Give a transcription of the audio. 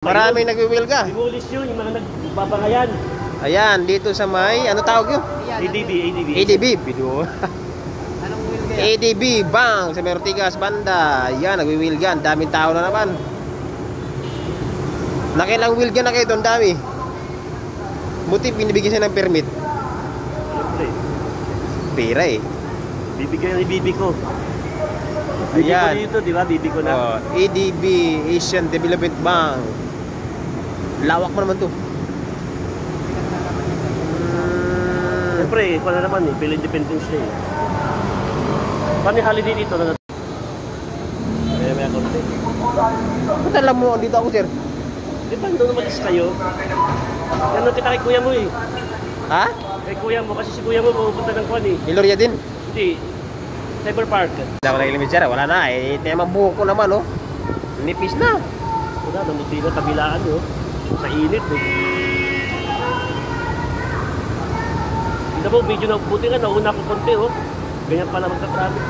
Maraming nagwiwilga. Demolish yun, yung mga nagbabangayan. Ayan, dito sa may, ano tawag yun? ADB. ADB, video. ADB, bang, sa Mertigas, banda. Ayan, nagwiwilga. Ang daming tao na naman. Nakilang wilga na kayo doon, dami. Buti binibigyan siya ng permit. Siyempre. Pera eh. Bibigyan ni Bibi ko. Bibi ko dito, di ba? Bibi ko na. Oh, ADB, Asian Development Bank. Lawak mo naman to. Siyempre, kung na naman eh, Phil Independence Day. Paano yung holiday dito na natin? May konti. Ba't alam mo, dito ako sir? Di ba, doon umalis kayo? Ganun kita kay kuya mo eh. Ha? Kay kuya mo, kasi si kuya mo pupunta ng kwan eh. Iloria din? Hindi. Cyber Park. Hindi ako nag-ilimit sir, wala na eh. Tema buko naman oh. Nipis na. Wala, namuti na kabilaan oh. Sa init eh. Hindi mo, video na buti nga, nauna ko konti oh. Ganyan pala magka-traffic.